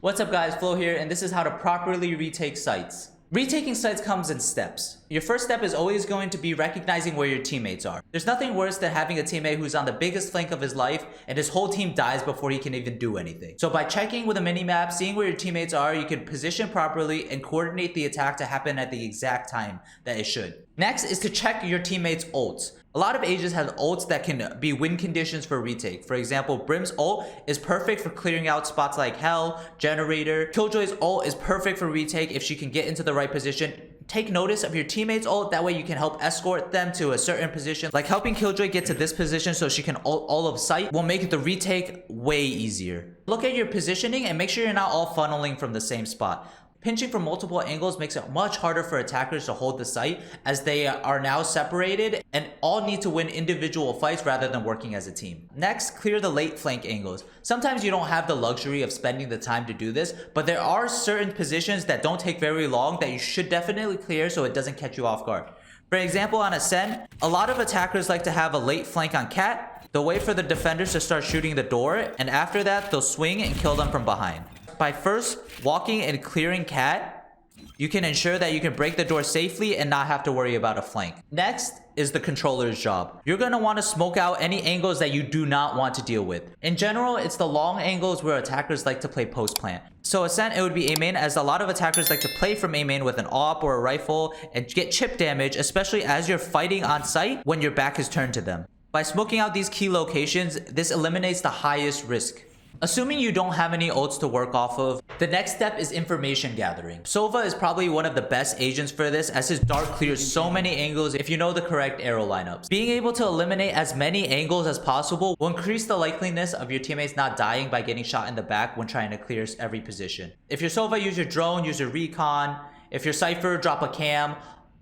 What's up guys, Flo here, and this is how to properly retake sites. Retaking sites comes in steps. Your first step is always going to be recognizing where your teammates are. There's nothing worse than having a teammate who's on the biggest flank of his life and his whole team dies before he can even do anything. So by checking with a minimap, seeing where your teammates are, you can position properly and coordinate the attack to happen at the exact time that it should. Next is to check your teammates' ults. A lot of Ages have ults that can be win conditions for retake. For example, Brim's ult is perfect for clearing out spots like Hell, Generator. Killjoy's ult is perfect for retake if she can get into the right position. Take notice of your teammates' ult, that way you can help escort them to a certain position. Like helping Killjoy get to this position so she can ult all of sight will make the retake way easier. Look at your positioning and make sure you're not all funneling from the same spot. Pinching from multiple angles makes it much harder for attackers to hold the site, as they are now separated and all need to win individual fights rather than working as a team. Next, clear the late flank angles. Sometimes you don't have the luxury of spending the time to do this, but there are certain positions that don't take very long that you should definitely clear so it doesn't catch you off guard. For example, on Ascend, a lot of attackers like to have a late flank on Cat. They'll wait for the defenders to start shooting the door, and after that, they'll swing and kill them from behind. By first walking and clearing Cat, you can ensure that you can break the door safely and not have to worry about a flank. Next is the controller's job. You're going to want to smoke out any angles that you do not want to deal with. In general, it's the long angles where attackers like to play post plant. So Ascent, it would be A main, as a lot of attackers like to play from A main with an AWP or a rifle and get chip damage, especially as you're fighting on site when your back is turned to them. By smoking out these key locations, this eliminates the highest risk. Assuming you don't have any ults to work off of, the next step is information gathering. Sova is probably one of the best agents for this, as his dart clears so many angles if you know the correct arrow lineups. Being able to eliminate as many angles as possible will increase the likeliness of your teammates not dying by getting shot in the back when trying to clear every position. If you're Sova, use your drone, use your recon. If you're Cypher, drop a cam.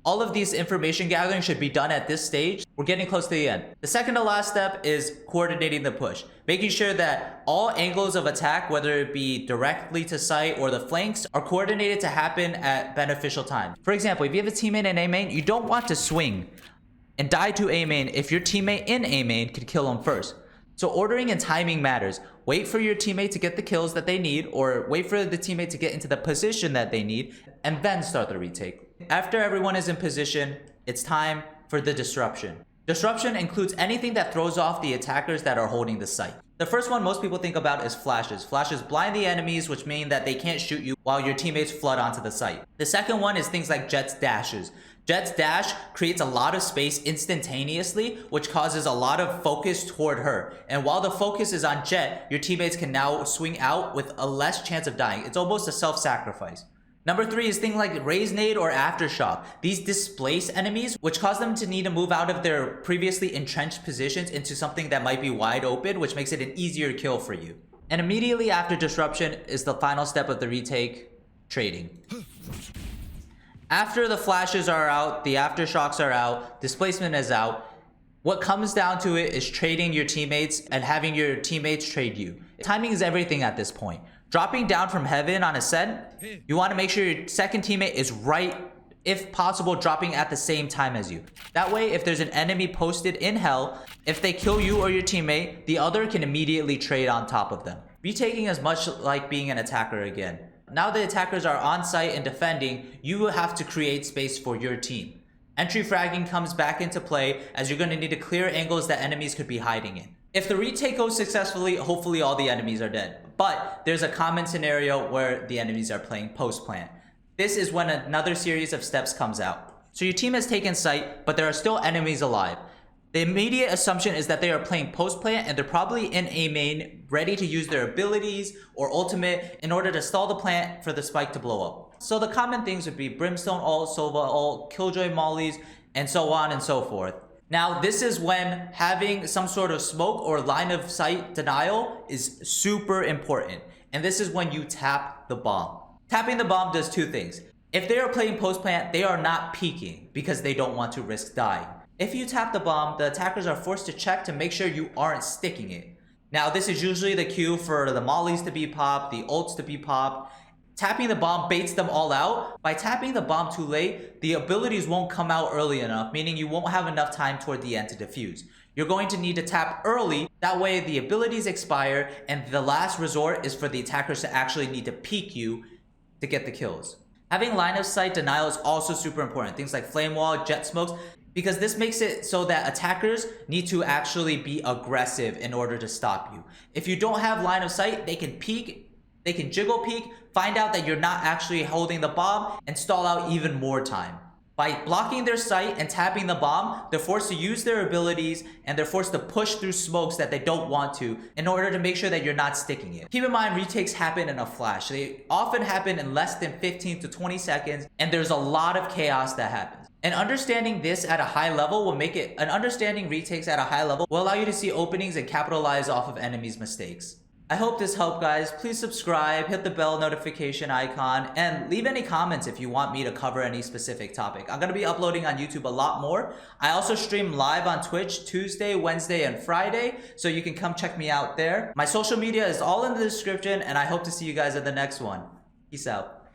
All of these information gathering should be done at this stage. We're getting close to the end. The second to last step is coordinating the push. Making sure that all angles of attack, whether it be directly to site or the flanks, are coordinated to happen at beneficial times. For example, if you have a teammate in A main, you don't want to swing and die to A main if your teammate in A main could kill him first. So ordering and timing matters. Wait for your teammate to get the kills that they need, or wait for the teammate to get into the position that they need, and then start the retake. After everyone is in position, it's time for the disruption. Disruption includes anything that throws off the attackers that are holding the site. The first one most people think about is flashes. Flashes blind the enemies, which mean that they can't shoot you while your teammates flood onto the site. The second one is things like Jett's dashes. Jett's dash creates a lot of space instantaneously, which causes a lot of focus toward her. And while the focus is on Jett, your teammates can now swing out with a less chance of dying. It's almost a self-sacrifice. Number 3 is things like Raise Nade or Aftershock. These displace enemies, which cause them to need to move out of their previously entrenched positions into something that might be wide open, which makes it an easier kill for you. And immediately after disruption is the final step of the retake, trading. After the flashes are out, the aftershocks are out, displacement is out, what comes down to it is trading your teammates and having your teammates trade you. Timing is everything at this point. Dropping down from heaven on Ascent, you want to make sure your second teammate is right, if possible, dropping at the same time as you. That way, if there's an enemy posted in Hell, if they kill you or your teammate, the other can immediately trade on top of them. Retaking is much like being an attacker again. Now the attackers are on site and defending, you have to create space for your team. Entry fragging comes back into play, as you're going to need to clear angles that enemies could be hiding in. If the retake goes successfully, hopefully all the enemies are dead. But there's a common scenario where the enemies are playing post plant. This is when another series of steps comes out. So your team has taken site, but there are still enemies alive. The immediate assumption is that they are playing post plant and they're probably in A main, ready to use their abilities or ultimate in order to stall the plant for the spike to blow up. So the common things would be Brimstone ult, Sova ult, Killjoy mollies, and so on and so forth. Now, this is when having some sort of smoke or line of sight denial is super important. And this is when you tap the bomb. Tapping the bomb does 2 things. If they are playing post plant, they are not peeking because they don't want to risk dying. If you tap the bomb, the attackers are forced to check to make sure you aren't sticking it. Now, this is usually the cue for the mollies to be popped, the ults to be popped. Tapping the bomb baits them all out. By tapping the bomb too late, the abilities won't come out early enough, meaning you won't have enough time toward the end to defuse. You're going to need to tap early That way the abilities expire and the last resort is for the attackers to actually need to peek you to get the kills. Having line of sight denial is also super important. Things like flame wall, jet smokes, because this makes it so that attackers need to actually be aggressive in order to stop you. If you don't have line of sight, they can peek, they can jiggle peek, find out that you're not actually holding the bomb, and stall out even more time. By blocking their sight and tapping the bomb, they're forced to use their abilities and they're forced to push through smokes that they don't want to in order to make sure that you're not sticking it. Keep in mind, retakes happen in a flash. They often happen in less than 15 to 20 seconds, and there's a lot of chaos that happens. And understanding this at a high level will make it, understanding retakes at a high level will allow you to see openings and capitalize off of enemies' mistakes. I hope this helped, guys. Please subscribe, hit the bell notification icon, and leave any comments if you want me to cover any specific topic. I'm going to be uploading on YouTube a lot more. I also stream live on Twitch Tuesday, Wednesday, and Friday, so you can come check me out there. My social media is all in the description, and I hope to see you guys at the next one. Peace out.